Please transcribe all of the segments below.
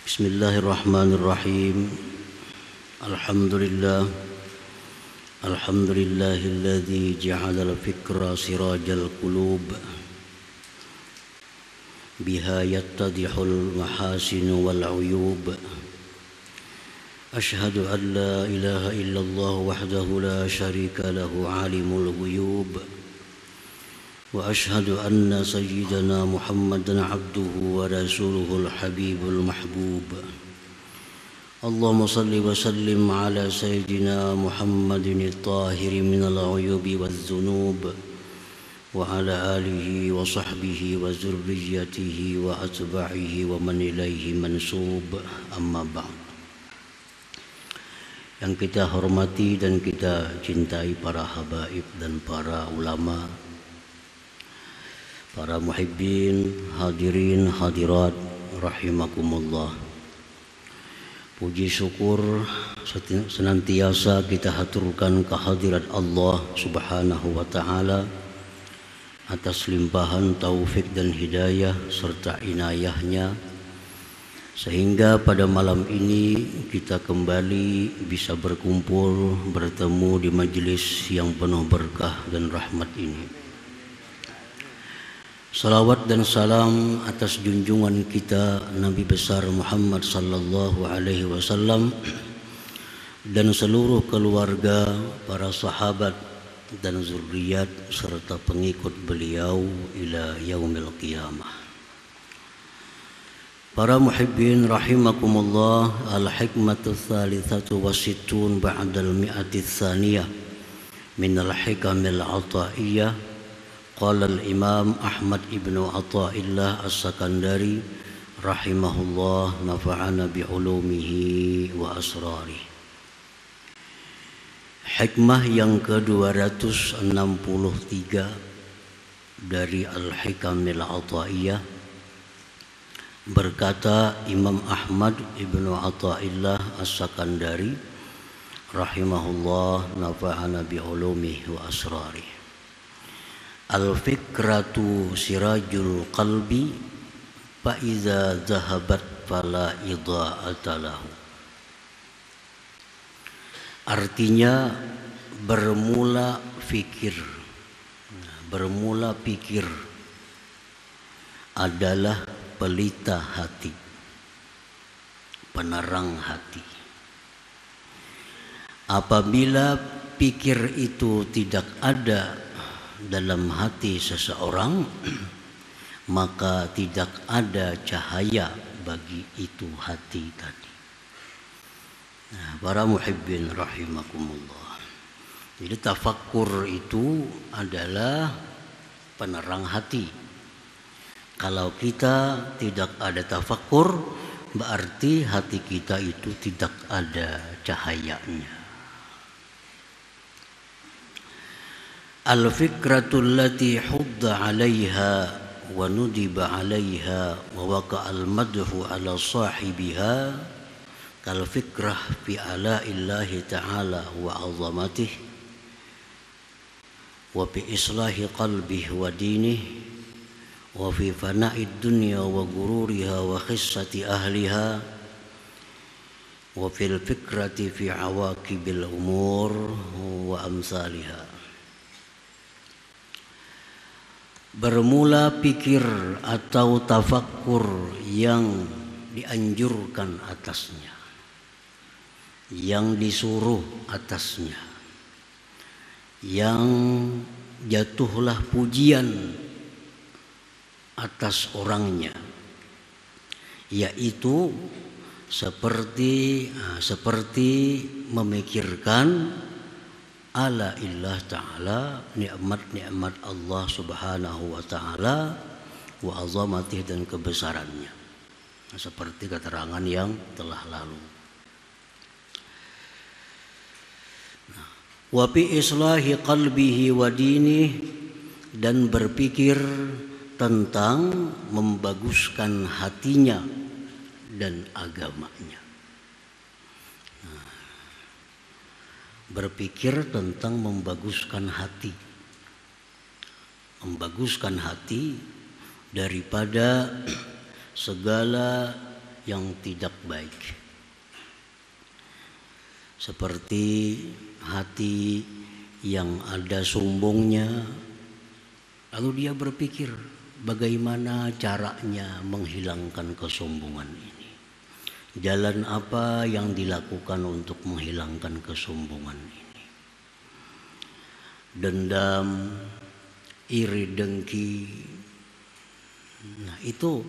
Bismillahirrahmanirrahim. Alhamdulillahilladzi ja'ala al-fikra sirajal qulub biha yattadihul mahasinu wal uyub. Ashhadu an la ilaha illallah wahdahu la syarika lahu alimul ghuyub. Wa ashhadu anna sayyidana Muhammadan abduhu wa rasuluhul habibul mahbub. Allahumma salli wa sallim ala sayyidina Muhammadin at-tahiri minal uyubi waz zunub wa ala alihi wa sahbihi wa zurriyyatihi wa atba'ihi wa man ilaihi mansub. Amma ba'd. Yang kita hormati dan kita cintai para habaib dan para ulama, para muhibbin, hadirin, hadirat, rahimakumullah. Puji syukur senantiasa kita haturkan kehadirat Allah subhanahu wa ta'ala atas limpahan taufik dan hidayah serta inayahnya, sehingga pada malam ini kita kembali bisa berkumpul bertemu di majelis yang penuh berkah dan rahmat ini. Salawat dan salam atas junjungan kita Nabi besar Muhammad sallallahu alaihi wasallam dan seluruh keluarga, para sahabat dan zuriat serta pengikut beliau ila yaumil qiyamah. Para muhibbin rahimakumullah, al-hikmatu tsalitsatu wasittun ba'dal mi'ati tsaniyah minal hikamil ataiyah. Qala al-Imam Ahmad ibnu Athaillah As-Sakandari rahimahullah, nafa'ana bi'ulumihi wa asrarih. Hikmah yang ke-263 dari Al-Hikamil Athaiyah, berkata Imam Ahmad ibnu Athaillah As-Sakandari rahimahullah, nafa'ana bi'ulumihi wa asrarih. Al-fikratu sirajul qalbi fa iza zahabat fala idha'ata lahu. Artinya bermula pikir adalah pelita hati, penerang hati. Apabila pikir itu tidak ada dalam hati seseorang, maka tidak ada cahaya bagi itu hati tadi. Nah, para muhibbin rahimakumullah. Jadi tafakkur itu adalah penerang hati. Kalau kita tidak ada tafakkur, berarti hati kita itu tidak ada cahayanya. Al-fikratul lati hudda 'alaiha wa nudiba 'alaiha wa waqa'al madhu 'ala sahibiha kal fikrah fi ala'illahi ta'ala wa 'azamatihi wa fi islahi qalbihi wa dinihi wa fi fana'id dunya wa gururiha wa khissati ahliha wa fil fikrati fi 'awaqibil umur wa amsalihha. Bermula pikir atau tafakkur yang dianjurkan atasnya, yang disuruh atasnya, yang jatuhlah pujian atas orangnya, yaitu seperti memikirkan ala illah ta'ala, nikmat-nikmat Allah subhanahu wa ta'ala, wa azamatih, dan kebesarannya, seperti keterangan yang telah lalu. Wa fi islahi qalbihi wa dinih, dan berpikir tentang membaguskan hatinya dan agamanya. Berpikir tentang membaguskan hati, daripada segala yang tidak baik. Seperti hati yang ada sombongnya, lalu dia berpikir bagaimana caranya menghilangkan kesombongan ini. Jalan apa yang dilakukan untuk menghilangkan kesombongan ini? Dendam, iri, dengki. Nah, itu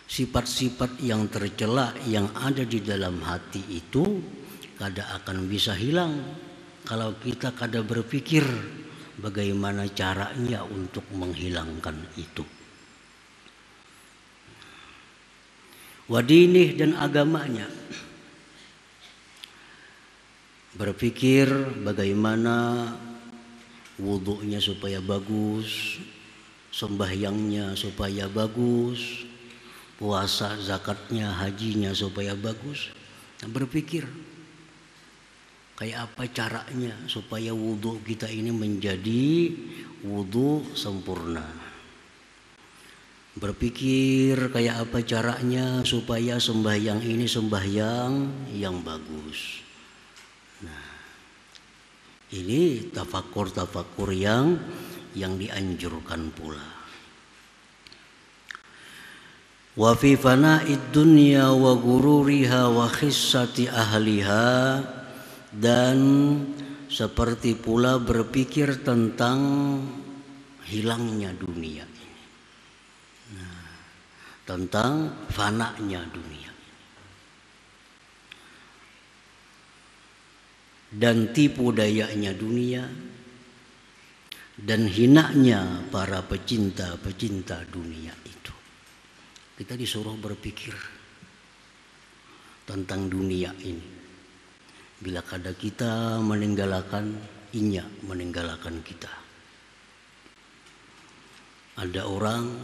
sifat-sifat yang tercela yang ada di dalam hati itu kada akan bisa hilang kalau kita kada berpikir bagaimana caranya untuk menghilangkan itu. Wadinih dan agamanya. Berpikir bagaimana wudunya supaya bagus, sembahyangnya supaya bagus, puasa, zakatnya, hajinya supaya bagus. Nah, berpikir kayak apa caranya supaya wudu kita ini menjadi wudu sempurna. Berpikir kayak apa caranya supaya sembahyang ini sembahyang yang bagus. Nah, ini tafakur yang dianjurkan pula. Wa fi fana'id dunya wa gururiha wa khissati ahliha, dan seperti pula berpikir tentang hilangnya dunia ini. Nah, tentang fananya dunia dan tipu dayanya dunia dan hinanya para pecinta dunia itu. Kita disuruh berpikir tentang dunia ini. Bila kada kita meninggalkan, inya meninggalkan kita. Ada orang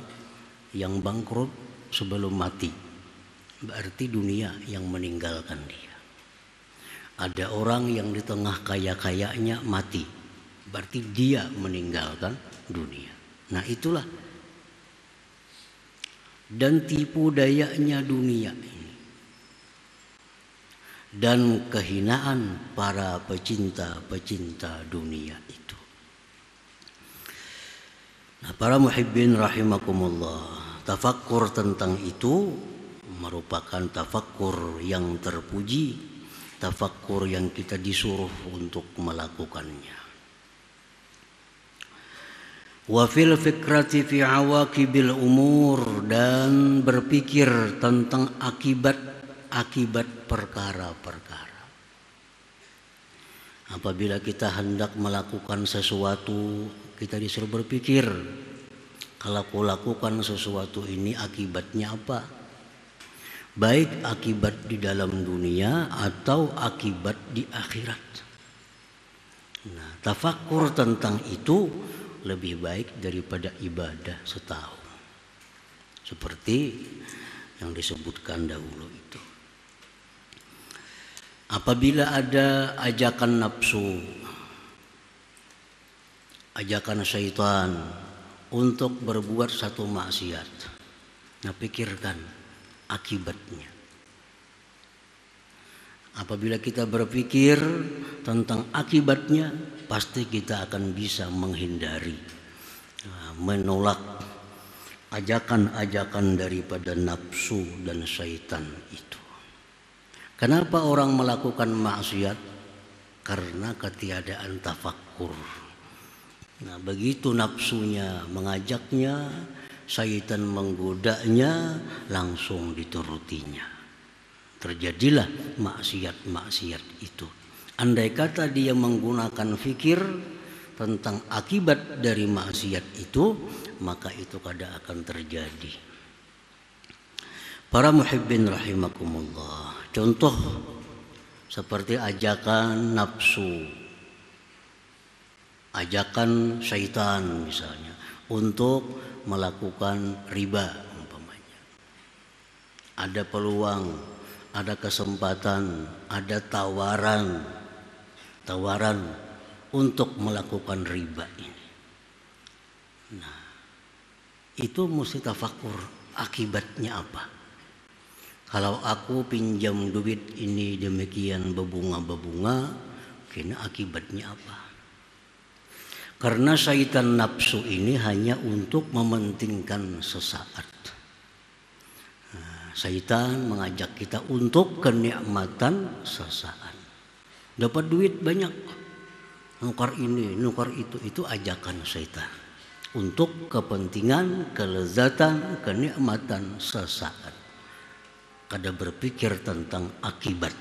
yang bangkrut sebelum mati, berarti dunia yang meninggalkan dia. Ada orang yang di tengah kaya-kayanya mati, berarti dia meninggalkan dunia. Nah, itulah dan tipu dayanya dunia ini dan kehinaan para pecinta dunia itu. Nah, para muhibbin rahimakumullah, tafakkur tentang itu merupakan tafakkur yang terpuji, tafakkur yang kita disuruh untuk melakukannya. Wa fil fikrati fi awaqibil umur, dan berpikir tentang akibat perkara-perkara. Apabila kita hendak melakukan sesuatu, kita disuruh berpikir, kalau aku lakukan sesuatu ini akibatnya apa? Baik akibat di dalam dunia atau akibat di akhirat. Nah, tafakkur tentang itu lebih baik daripada ibadah setahun. Seperti yang disebutkan dahulu itu. Apabila ada ajakan nafsu, ajakan syaitan untuk berbuat satu maksiat, nah pikirkan akibatnya. Apabila kita berpikir tentang akibatnya, pasti kita akan bisa menghindari, menolak ajakan-ajakan daripada nafsu dan syaitan itu. Kenapa orang melakukan maksiat? Karena ketiadaan tafakkur. Nah, begitu nafsunya mengajaknya, syaitan menggodanya, langsung diturutinya. Terjadilah maksiat-maksiat itu. Andai kata dia menggunakan fikir tentang akibat dari maksiat itu, maka itu kada akan terjadi. Para muhibbin rahimakumullah, contoh seperti ajakan nafsu, ajakan syaitan misalnya untuk melakukan riba umpamanya. Ada peluang, ada kesempatan, ada tawaran untuk melakukan riba ini. Nah, itu mesti tafakkur akibatnya apa. Kalau aku pinjam duit ini demikian berbunga-berbunga, kena akibatnya apa? Karena syaitan nafsu ini hanya untuk mementingkan sesaat. Syaitan mengajak kita untuk kenikmatan sesaat. Dapat duit banyak, nukar ini, nukar itu ajakan syaitan. Untuk kepentingan, kelezatan, kenikmatan sesaat. Kada berpikir tentang akibat.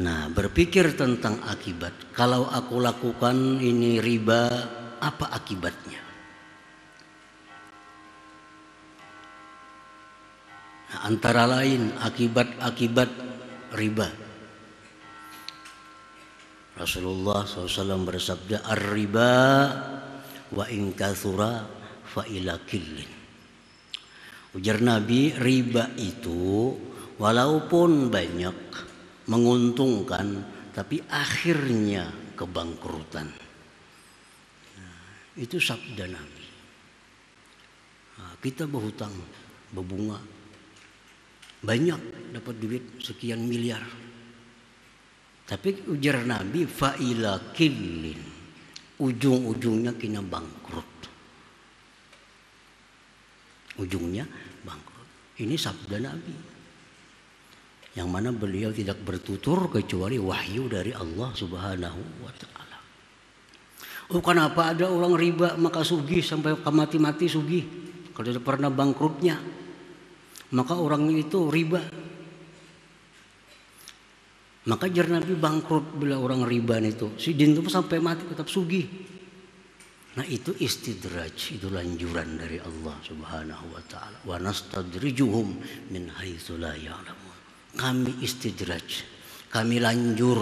Nah, berpikir tentang akibat. Kalau aku lakukan ini riba, apa akibatnya? Nah, antara lain akibat-akibat riba. Rasulullah SAW bersabda, "Ar-riba wa in kathura fa ila killin." Ujar Nabi, riba itu walaupun banyak menguntungkan, tapi akhirnya kebangkrutan. Nah, itu sabda Nabi. Nah, kita berhutang, berbunga, banyak dapat duit sekian miliar. Tapi ujar Nabi, fa'ila killin, ujung-ujungnya kena bangkrut. Ujungnya bangkrut. Ini sabda Nabi. Yang mana beliau tidak bertutur kecuali wahyu dari Allah Subhanahu wa ta'ala. Oh, kenapa ada orang riba maka sugih sampai mati-mati sugih? Kalau tidak pernah bangkrutnya, maka orang itu riba. Maka jar Nabi bangkrut bila orang riba itu. Si din itu sampai mati tetap sugih. Nah, itu istidraj, itu lanjuran dari Allah Subhanahu wa ta'ala. Wa nastadrijuhum min haitsu la ya'lamun. Kami istidraj, kami lanjur.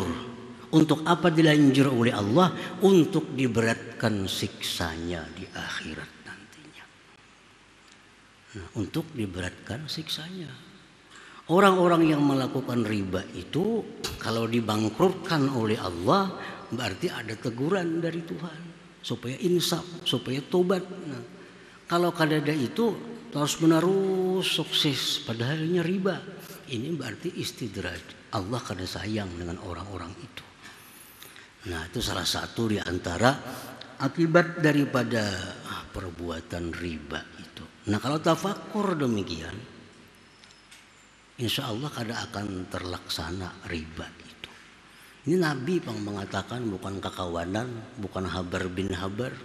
Untuk apa dilanjur oleh Allah? Untuk diberatkan siksanya di akhirat nantinya. Nah, untuk diberatkan siksanya. Orang-orang yang melakukan riba itu kalau dibangkrutkan oleh Allah, berarti ada teguran dari Tuhan supaya insaf, supaya tobat. Nah, kalau kadada itu terus menerus sukses padahalnya riba. Ini berarti istidraj. Allah kada sayang dengan orang-orang itu. Nah, itu salah satu di antara akibat daripada perbuatan riba itu. Nah, kalau tafakur demikian, insya Allah kada akan terlaksana riba itu. Ini Nabi yang mengatakan, bukan kakawanan, bukan habar bin habar.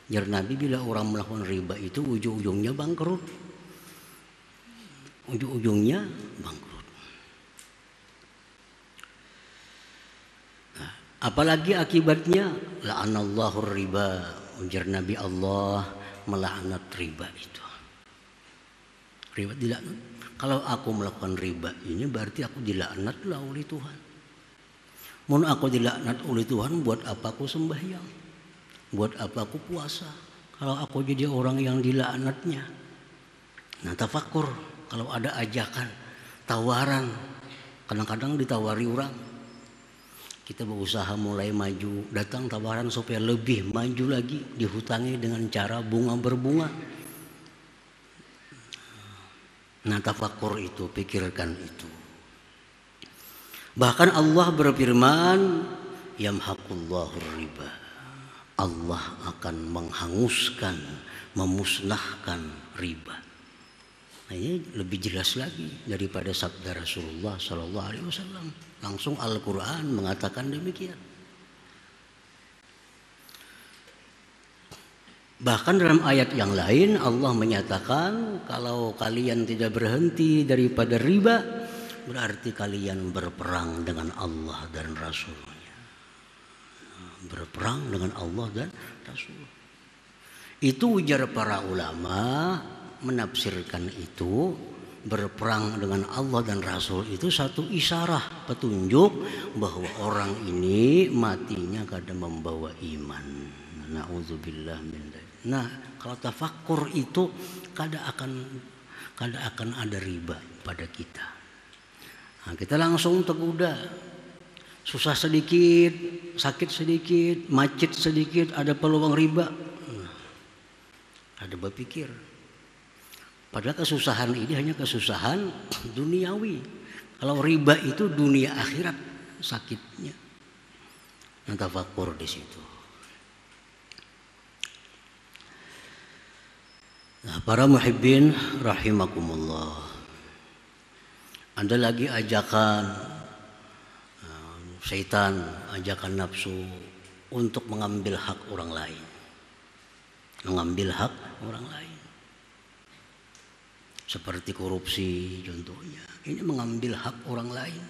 Jar Nabi, bila orang melakukan riba itu ujung-ujungnya bangkrut. Ujung-ujungnya bangkrut. Nah, apalagi akibatnya, la'anallahu riba. Ujar Nabi, Allah melaknat riba itu. Riba dilaknat. Kalau aku melakukan riba ini berarti aku dilaknatlah oleh Tuhan. Mun aku dilaknat oleh Tuhan, buat apa aku sembahyang? Buat apa aku puasa? Kalau aku jadi orang yang dilaknatnya. Nah, tafakur. Kalau ada ajakan, tawaran, kadang-kadang ditawari orang, kita berusaha mulai maju, datang tawaran supaya lebih maju lagi, dihutangi dengan cara bunga berbunga. Nah, tafakur itu, pikirkan itu. Bahkan Allah berfirman, yamhaqullahu riba. Allah akan menghanguskan, memusnahkan riba. Nah, ini lebih jelas lagi daripada sabda Rasulullah Sallallahu Alaihi Wasallam. Langsung Al-Quran mengatakan demikian. Bahkan dalam ayat yang lain Allah menyatakan, kalau kalian tidak berhenti daripada riba, berarti kalian berperang dengan Allah dan Rasulnya. Berperang dengan Allah dan Rasul. Itu ujar para ulama, menafsirkan itu, berperang dengan Allah dan Rasul itu satu isyarah, petunjuk bahwa orang ini matinya kada membawa iman. Na'udzubillah min dzalik. Nah, kalau tafakkur itu kada akan ada riba pada kita. Nah, kita langsung tergoda. Susah sedikit, sakit sedikit, macet sedikit, ada peluang riba. Nah, ada berpikir. Padahal kesusahan ini hanya kesusahan duniawi. Kalau riba itu dunia akhirat sakitnya. Nah, tafakkur di situ. Nah, para muhibbin rahimakumullah. Ada lagi ajakan syaitan, ajakan nafsu untuk mengambil hak orang lain. Mengambil hak orang lain. Seperti korupsi contohnya. Ini mengambil hak orang lain.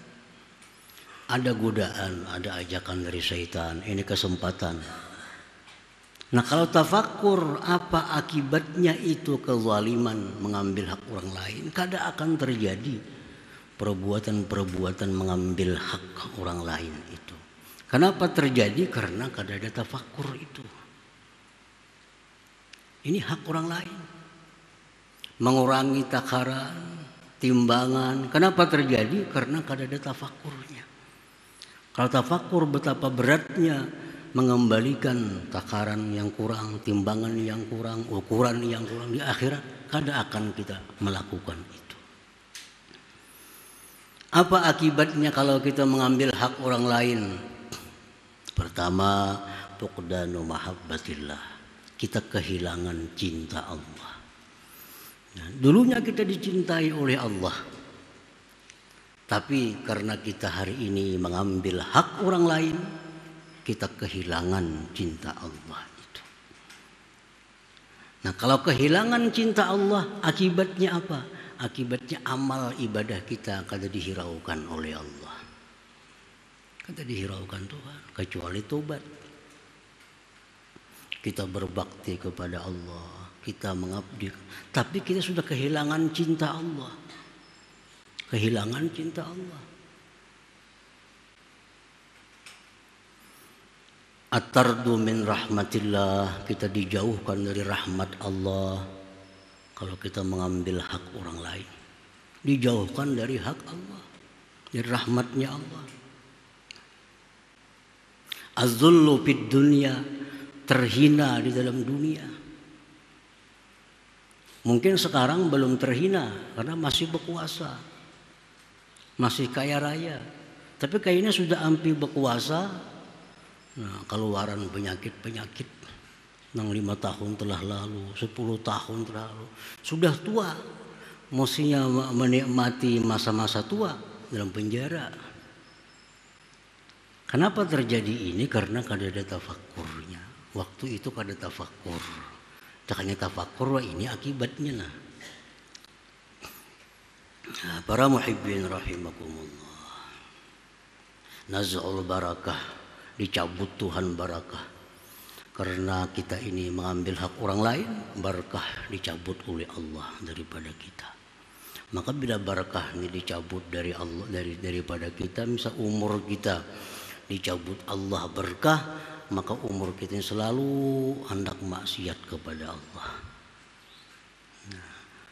Ada godaan, ada ajakan dari syaitan. Ini kesempatan. Nah, kalau tafakkur apa akibatnya itu kezaliman mengambil hak orang lain, kadang akan terjadi perbuatan-perbuatan mengambil hak orang lain itu. Kenapa terjadi? Karena kadang ada tafakkur itu. Ini hak orang lain. Mengurangi takaran, timbangan. Kenapa terjadi? Karena kadang ada tafakkurnya. Kalau tafakkur betapa beratnya mengembalikan takaran yang kurang, timbangan yang kurang, ukuran yang kurang di akhirat, kadang akan kita melakukan itu. Apa akibatnya kalau kita mengambil hak orang lain? Pertama, fuqdanu mahabbatillah. Kita kehilangan cinta Allah. Nah, dulunya kita dicintai oleh Allah. Tapi karena kita hari ini mengambil hak orang lain, kita kehilangan cinta Allah itu. Nah, kalau kehilangan cinta Allah, akibatnya apa? Akibatnya amal ibadah kita kada dihiraukan oleh Allah. Kada dihiraukan Tuhan, kecuali tobat. Kita berbakti kepada Allah, kita mengabdi, tapi kita sudah kehilangan cinta Allah. Kehilangan cinta Allah. At-tardu min rahmatillah, kita dijauhkan dari rahmat Allah. Kalau kita mengambil hak orang lain, dijauhkan dari hak Allah, dari rahmatnya Allah. Az-zullu fid dunya, terhina di dalam dunia. Mungkin sekarang belum terhina karena masih berkuasa, masih kaya raya. Tapi kayaknya sudah hampir berkuasa. Nah, keluaran penyakit-penyakit yang 5 tahun telah lalu, 10 tahun telah lalu, sudah tua, mestinya menikmati masa-masa tua dalam penjara. Kenapa terjadi ini? Karena kada ada tafakkurnya. Waktu itu kada tafakkur. Taknya tafakkur, wah ini akibatnya. Nah, para muhibbin rahimakumullah. Naz'ul barakah, dicabut Tuhan barakah. Karena kita ini mengambil hak orang lain, barakah dicabut oleh Allah daripada kita. Maka bila barakah ini dicabut dari Allah, daripada kita, misal umur kita dicabut Allah berkah, maka umur kita selalu hendak maksiat kepada Allah. Nah,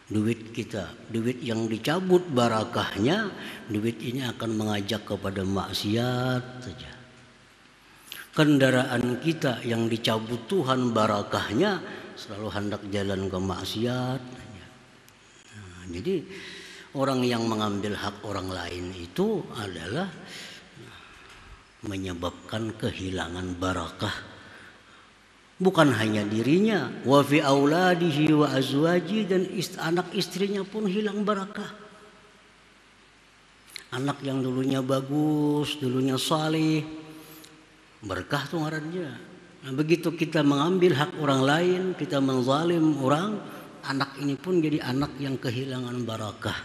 duit kita, duit yang dicabut barakahnya, duit ini akan mengajak kepada maksiat saja. Kendaraan kita yang dicabut Tuhan barakahnya, selalu hendak jalan ke maksiat. Nah, jadi orang yang mengambil hak orang lain itu adalah menyebabkan kehilangan barakah, bukan hanya dirinya, wa fi auladihi wa azwaji, dan anak istrinya pun hilang barakah. Anak yang dulunya bagus, dulunya saleh, berkah tuh ngarannya. Nah, begitu kita mengambil hak orang lain, kita menzalim orang, anak ini pun jadi anak yang kehilangan barakah.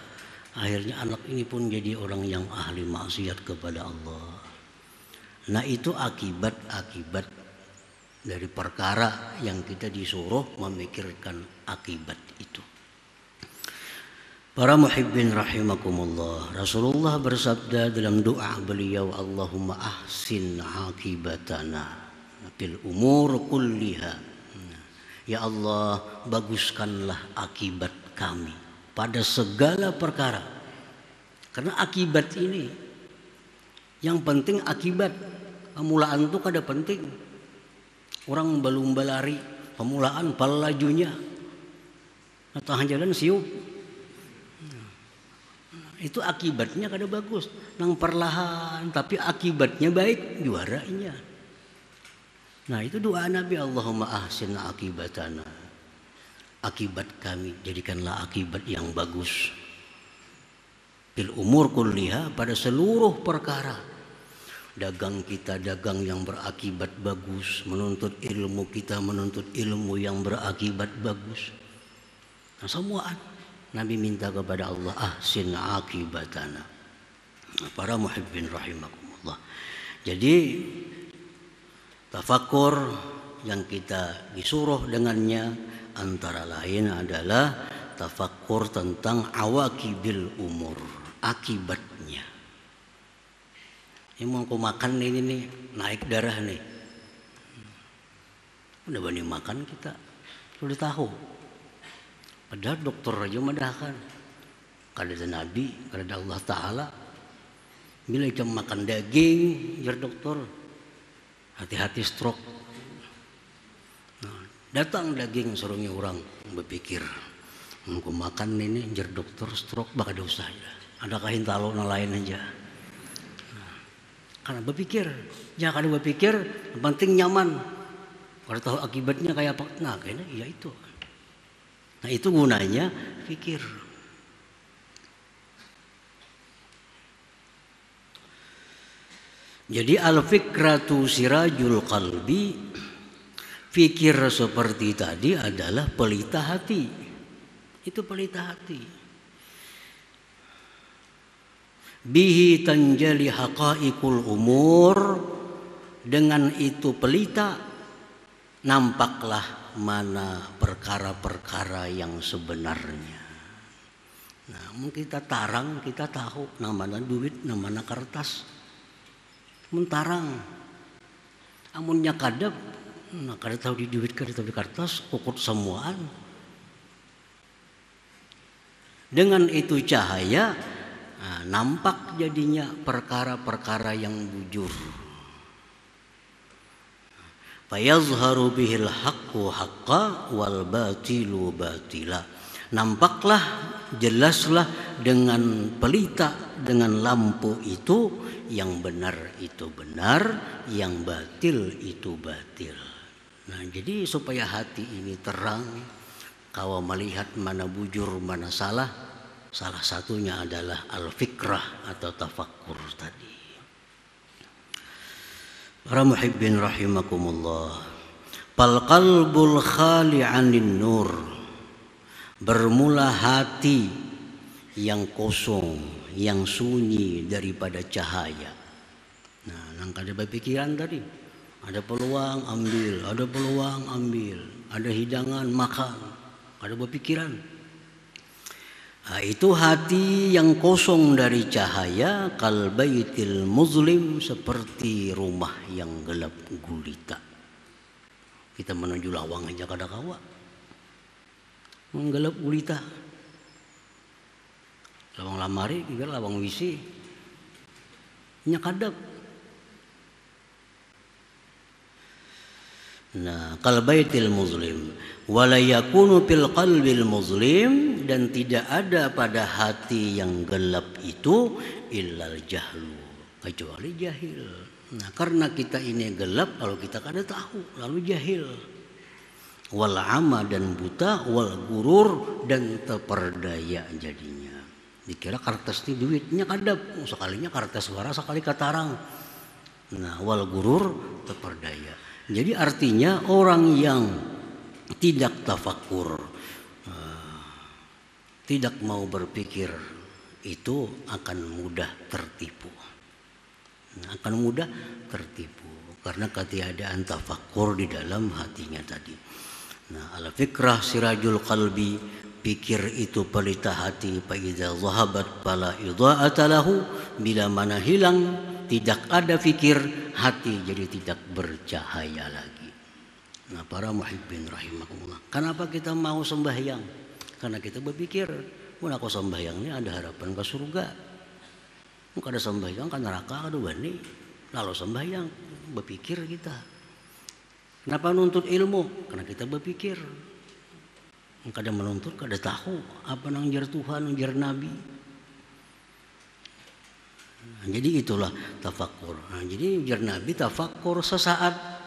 Akhirnya anak ini pun jadi orang yang ahli maksiat kepada Allah. Nah, itu akibat-akibat dari perkara yang kita disuruh memikirkan akibat itu. Para muhibbin rahimakumullah, Rasulullah bersabda dalam doa beliau, Allahumma ahsin akibatana fil umur kulliha. Ya Allah, baguskanlah akibat kami pada segala perkara. Karena akibat ini, yang penting akibat. Pemulaan itu kada penting. Orang belum lari, pemulaan palajunya. tengah jalan siup. Itu akibatnya kada bagus. Nang perlahan tapi akibatnya baik, juaranya. Nah itu doa Nabi, Allahumma ahsin akibatana. Akibat kami jadikanlah akibat yang bagus. Fil umur kulliha, pada seluruh perkara. Dagang kita dagang yang berakibat bagus, menuntut ilmu kita menuntut ilmu yang berakibat bagus. Nah semuaan Nabi minta kepada Allah, ahsin akibatana. Para muhibbin rahimakumullah. Jadi tafakkur yang kita disuruh dengannya antara lain adalah tafakkur tentang awaqibil umur, akibatnya. Ini mau makan ini nih, naik darah nih. Udah berani makan kita, sudah tahu. Padahal dokter aja medahkan. Kada ada Nabi, kada ada Allah Ta'ala. Bila kita makan daging, jar dokter, hati-hati stroke. Nah, datang daging suruhnya orang berpikir, mau makan ini jar dokter stroke bakal ada usaha. Ada kahin talo na lain aja. Nah, karena berpikir, jangan kada berpikir, yang penting nyaman. Kalau tahu akibatnya kayak apa, nah kayaknya iya itu. Nah itu gunanya fikir. Jadi al-fikratu sirajul qalbi, fikir seperti tadi adalah pelita hati. Itu pelita hati. Bihi tanjali haqaiqul umur, dengan itu pelita nampaklah mana perkara-perkara yang sebenarnya. Nah, mungkin kita tarang, kita tahu namanya duit, namanya kertas. Mentarang. Amunnya kadap, nah kada tahu di duit, kada tahu di kertas, kukut semuaan. Dengan itu cahaya, nah, nampak jadinya perkara-perkara yang bujur. Fayazharu bihil haqqu haqqa wal batilu batila. Nampaklah, jelaslah dengan pelita, dengan lampu itu yang benar itu benar, yang batil itu batil. Nah, jadi supaya hati ini terang, kau melihat mana bujur, mana salah, salah satunya adalah al-fikrah atau tafakkur tadi. Para muhibbin rahimakumullah. Fal qalbul khali 'anin nur. Bermula hati yang kosong, yang sunyi daripada cahaya. Nah, nang kada berpikiran tadi. Ada peluang ambil, ada peluang ambil, ada hidangan makan, ada berpikiran. Nah, itu hati yang kosong dari cahaya, kal baitil muzlim, seperti rumah yang gelap gulita. Kita menuju lawang aja kada kawa. Menggelap gulita. Lawang lamari, juga lawang wisi. Nya kadap. Nah, kal baitil muzlim wala yakunu fil qalbil muzlim, dan tidak ada pada hati yang gelap itu illal jahlu, kecuali jahil. Nah, karena kita ini gelap, lalu kita kada tahu, lalu jahil. Wal ama, dan buta, wal gurur, dan terperdaya jadinya. Dikira kertas ini duitnya kadap, sekalinya kertas suara, sekali katarang. Nah, wal gurur, terperdaya. Jadi artinya orang yang tidak tafakur, tidak mau berpikir, itu akan mudah tertipu. Akan mudah tertipu karena ketiadaan tafakur di dalam hatinya tadi. Nah, al-fikrah sirajul qalbi, pikir itu pelita hati. Fa idza zahabat fala idha'ata lahu, bila mana hilang, tidak ada fikir, hati jadi tidak bercahaya lagi. Nah, para muhibbin rahimakumullah, kenapa kita mau sembahyang? Karena kita berpikir, mun aku sembahyang ini ada harapan ke surga. Mun kada sembahyang ke neraka, kada wani. Lalu sembahyang, berpikir kita. Kenapa nuntut ilmu? Karena kita berpikir. Kada menuntut, kada tahu apa nang jar Tuhan, jar Nabi. Jadi itulah tafakur. Jadi jar Nabi tafakur sesaat.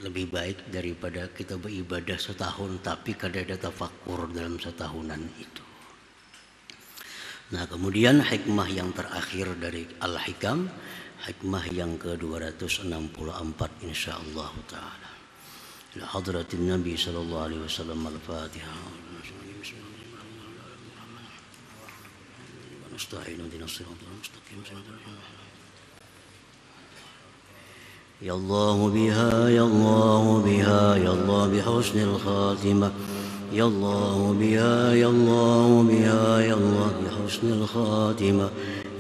Lebih baik daripada kita beribadah setahun tapi kada ada tafakur dalam setahunan itu. Nah, kemudian hikmah yang terakhir dari Al-Hikam, hikmah yang ke-264 insyaallah taala. Ila hadratin Nabi sallallahu alaihi wasallam al-Fatihah. Nasta'inu ihdinas siratal mustaqim. Ya Allah biha, ya Allah biha, ya Allah bihusnil khatimah. Ya Allah biha, ya Allah biha, ya Allah bihusnil khatimah.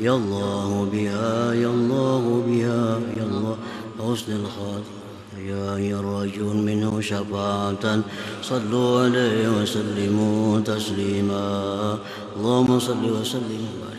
Ya Allah biha, ya Allah biha, ya Allah bihusnil khatimah. يا رجل منه شفاعة صلوا عليه وسلموا تسليما اللهم صل وسلم